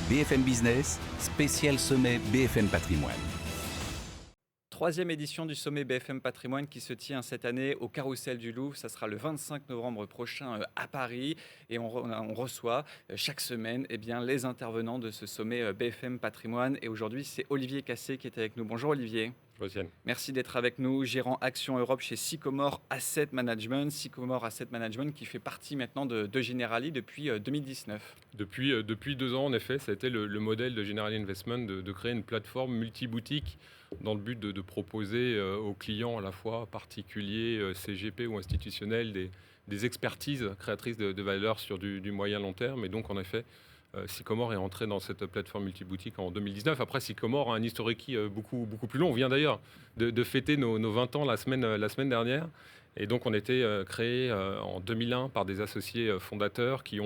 BFM Business, spécial sommet BFM Patrimoine. Troisième édition du sommet BFM Patrimoine qui se tient cette année au Carrousel du Louvre. Ça sera le 25 novembre prochain à Paris. Et on reçoit chaque semaine les intervenants de ce sommet BFM Patrimoine. Et aujourd'hui, c'est Olivier Cassé qui est avec nous. Bonjour Olivier. Josiane. Merci d'être avec nous, gérant Action Europe chez Sycomore Asset Management. Sycomore Asset Management qui fait partie maintenant de Generali depuis 2019. Depuis 2 ans, en effet, ça a été le modèle de Generali Investment de créer une plateforme multi-boutique dans le but de proposer aux clients à la fois particuliers, CGP ou institutionnels, des expertises créatrices de valeur sur du moyen long terme. Et donc, en effet, Sycomore est entré dans cette plateforme multi-boutique en 2019. Après, Sycomore a un historique beaucoup plus long. On vient d'ailleurs de fêter nos 20 ans la semaine dernière. Et donc, on a été créé en 2001 par des associés fondateurs qui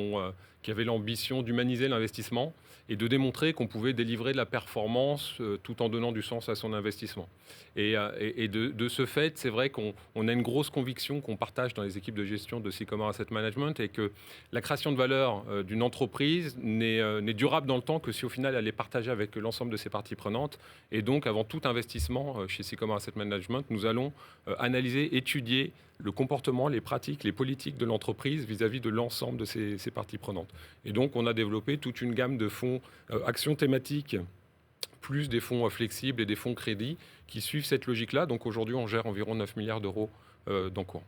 avaient l'ambition d'humaniser l'investissement et de démontrer qu'on pouvait délivrer de la performance tout en donnant du sens à son investissement. Et de ce fait, c'est vrai qu'on a une grosse conviction qu'on partage dans les équipes de gestion de Sycomore Asset Management et que la création de valeur d'une entreprise n'est durable dans le temps que si au final elle est partagée avec l'ensemble de ses parties prenantes. Et donc, avant tout investissement chez Sycomore Asset Management, nous allons analyser, étudier le comportement, les pratiques, les politiques de l'entreprise vis-à-vis de l'ensemble de ses parties prenantes. Et donc, on a développé toute une gamme de fonds, actions thématiques, plus des fonds flexibles et des fonds crédits qui suivent cette logique-là. Donc, aujourd'hui, on gère environ 9 milliards d'euros d'encours.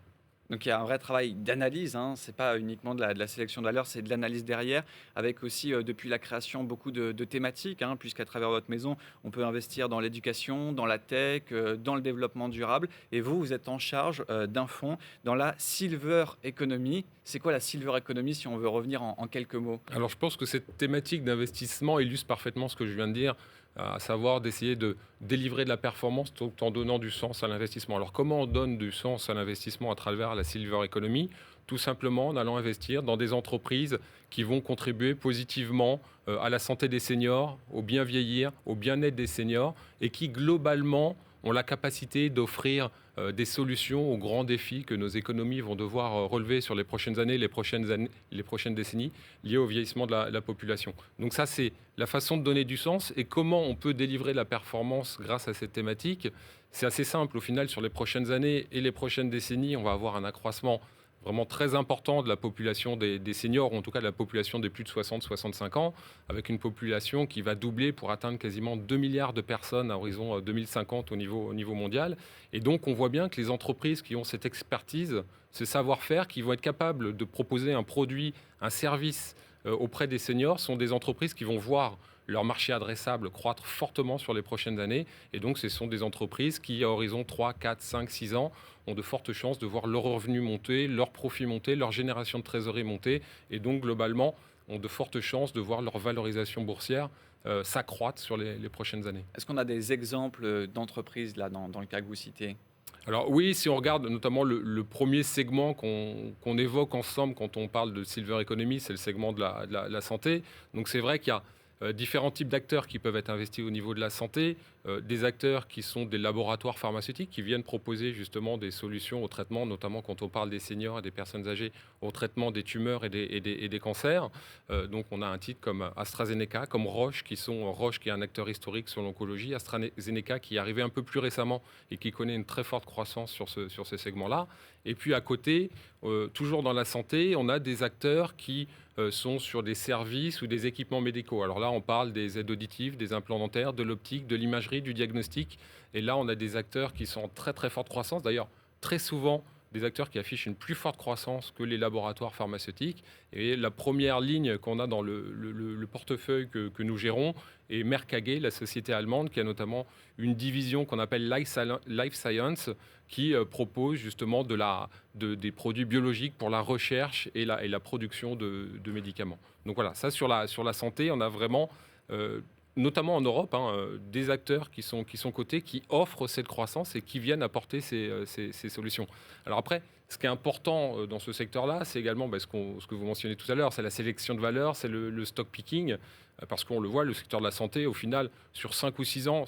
Donc il y a un vrai travail d'analyse, ce n'est pas uniquement de la sélection de valeurs, c'est de l'analyse derrière, avec aussi depuis la création beaucoup de thématiques, puisqu'à travers votre maison, on peut investir dans l'éducation, dans la tech, dans le développement durable. Et vous êtes en charge d'un fonds dans la Silver Economy. C'est quoi la Silver Economy si on veut revenir en quelques mots ? Alors je pense que cette thématique d'investissement illustre parfaitement ce que je viens de dire, à savoir d'essayer de délivrer de la performance tout en donnant du sens à l'investissement. Alors comment on donne du sens à l'investissement à travers la Silver Economy ? Tout simplement en allant investir dans des entreprises qui vont contribuer positivement à la santé des seniors, au bien vieillir, au bien-être des seniors et qui globalement ont la capacité d'offrir des solutions aux grands défis que nos économies vont devoir relever sur les prochaines années, les prochaines décennies, liées au vieillissement de la population. Donc ça, c'est la façon de donner du sens et comment on peut délivrer la performance grâce à cette thématique. C'est assez simple. Au final, sur les prochaines années et les prochaines décennies, on va avoir un accroissement vraiment très important de la population des seniors, ou en tout cas de la population des plus de 60-65 ans, avec une population qui va doubler pour atteindre quasiment 2 milliards de personnes à horizon 2050 au niveau mondial. Et donc, on voit bien que les entreprises qui ont cette expertise, ce savoir-faire, qui vont être capables de proposer un produit, un service auprès des seniors, sont des entreprises qui vont voir leur marché adressable croître fortement sur les prochaines années. Et donc, ce sont des entreprises qui, à horizon 3, 4, 5, 6 ans, ont de fortes chances de voir leurs revenus monter, leurs profits monter, leur génération de trésorerie monter. Et donc, globalement, ont de fortes chances de voir leur valorisation boursière s'accroître sur les prochaines années. Est-ce qu'on a des exemples d'entreprises là, dans le cas que vous citez ? Alors oui, si on regarde notamment le premier segment qu'on évoque ensemble quand on parle de Silver Economy, c'est le segment de la santé. Donc c'est vrai qu'il y a différents types d'acteurs qui peuvent être investis au niveau de la santé, des acteurs qui sont des laboratoires pharmaceutiques qui viennent proposer justement des solutions au traitement, notamment quand on parle des seniors et des personnes âgées, au traitement des tumeurs et des cancers. Donc on a un titre comme AstraZeneca, comme Roche qui est un acteur historique sur l'oncologie, AstraZeneca qui est arrivé un peu plus récemment et qui connaît une très forte croissance sur ce segment-là. Et puis à côté, toujours dans la santé, on a des acteurs qui sont sur des services ou des équipements médicaux. Alors là, on parle des aides auditives, des implants dentaires, de l'optique, de l'imagerie, du diagnostic. Et là, on a des acteurs qui sont en très très forte croissance. D'ailleurs, très souvent, des acteurs qui affichent une plus forte croissance que les laboratoires pharmaceutiques. Et la première ligne qu'on a dans le portefeuille que nous gérons est Merck AG, la société allemande, qui a notamment une division qu'on appelle Life Science, qui propose justement des produits biologiques pour la recherche et la production de médicaments. Donc voilà, ça sur la santé, on a vraiment notamment en Europe, des acteurs qui sont cotés, qui offrent cette croissance et qui viennent apporter ces solutions. Alors après, Ce qui est important dans ce secteur-là, c'est également ce que vous mentionnez tout à l'heure, c'est la sélection de valeur, c'est le stock picking, parce qu'on le voit, le secteur de la santé, au final, sur 5 ou 6 ans,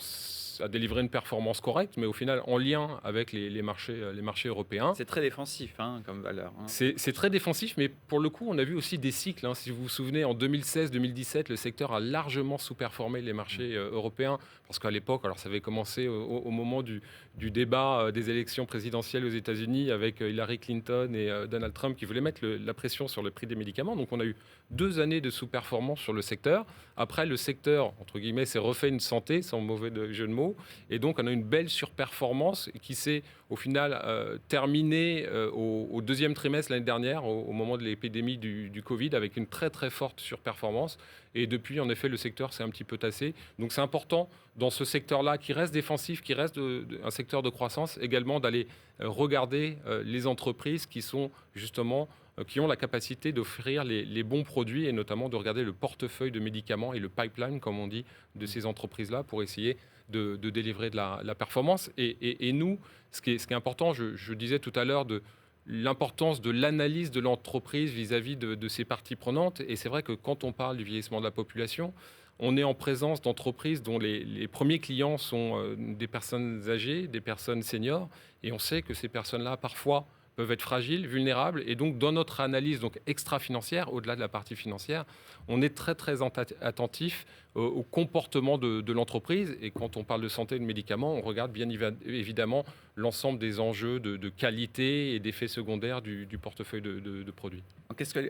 a délivré une performance correcte, mais au final, en lien avec les marchés européens. C'est très défensif comme valeur. C'est très défensif, mais pour le coup, on a vu aussi des cycles. Si vous vous souvenez, en 2016-2017, le secteur a largement sous-performé les marchés européens, parce qu'à l'époque, alors ça avait commencé au moment du débat des élections présidentielles aux États-Unis avec Hillary Clinton et Donald Trump qui voulaient mettre la pression sur le prix des médicaments. Donc on a eu 2 années de sous-performance sur le secteur. Après, le secteur, entre guillemets, s'est refait une santé, sans mauvais jeu de mots. Et donc, on a une belle surperformance qui s'est, au final, terminée au 2e trimestre l'année dernière, au moment de l'épidémie du Covid, avec une très, très forte surperformance. Et depuis, en effet, le secteur s'est un petit peu tassé. Donc, c'est important, dans ce secteur-là, qui reste défensif, qui reste un secteur de croissance, également d'aller regarder les entreprises qui sont justement qui ont la capacité d'offrir les bons produits et notamment de regarder le portefeuille de médicaments et le pipeline, comme on dit, de ces entreprises-là pour essayer de délivrer de la performance. Et nous, ce qui est important, je disais tout à l'heure de l'importance de l'analyse de l'entreprise vis-à-vis de ses parties prenantes. Et c'est vrai que quand on parle du vieillissement de la population, on est en présence d'entreprises dont les premiers clients sont des personnes âgées, des personnes seniors. Et on sait que ces personnes-là, parfois, peuvent être fragiles, vulnérables. Et donc, dans notre analyse extra-financière, au-delà de la partie financière, on est très, très attentif au comportement de l'entreprise. Et quand on parle de santé et de médicaments, on regarde bien évidemment l'ensemble des enjeux de qualité et d'effets secondaires du portefeuille de produits.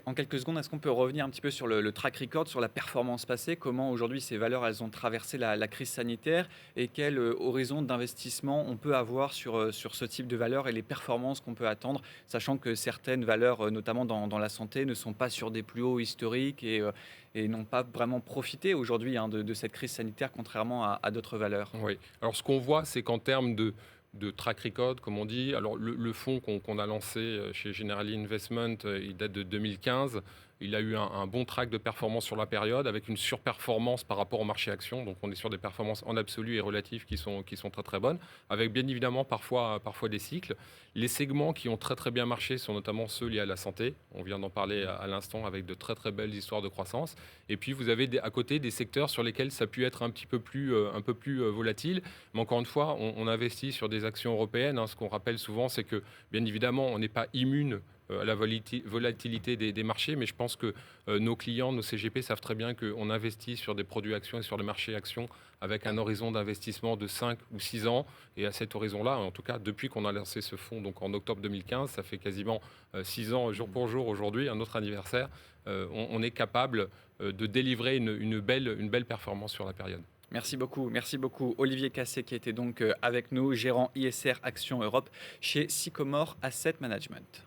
En quelques secondes, est-ce qu'on peut revenir un petit peu sur le track record, sur la performance passée? Comment aujourd'hui ces valeurs elles ont traversé la crise sanitaire et quel horizon d'investissement on peut avoir sur ce type de valeurs et les performances qu'on peut attendre, sachant que certaines valeurs, notamment dans la santé, ne sont pas sur des plus hauts historiques et n'ont pas vraiment profité aujourd'hui de cette crise sanitaire, contrairement à d'autres valeurs. Oui. Alors ce qu'on voit, c'est qu'en termes de track record, comme on dit. Alors, le fonds qu'on a lancé chez Generali Investment, il date de 2015. Il a eu un bon track de performance sur la période, avec une surperformance par rapport au marché action. Donc, on est sur des performances en absolu et relatives qui sont très, très bonnes, avec bien évidemment parfois des cycles. Les segments qui ont très, très bien marché sont notamment ceux liés à la santé. On vient d'en parler à l'instant, avec de très, très belles histoires de croissance. Et puis, vous avez à côté des secteurs sur lesquels ça a pu être un peu plus volatile. Mais encore une fois, on investit sur des actions européennes. Ce qu'on rappelle souvent, c'est que, bien évidemment, on n'est pas immune à la volatilité des marchés, mais je pense que nos clients, nos CGP savent très bien qu'on investit sur des produits actions et sur le marché actions avec un horizon d'investissement de 5 ou 6 ans. Et à cet horizon-là, en tout cas, depuis qu'on a lancé ce fonds donc en octobre 2015, ça fait quasiment 6 ans jour pour jour aujourd'hui, un autre anniversaire, on est capable de délivrer une belle performance sur la période. Merci beaucoup Olivier Cassé qui était donc avec nous, gérant ISR Action Europe chez Sycomore Asset Management.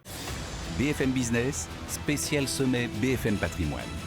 BFM Business, spécial sommet BFM Patrimoine.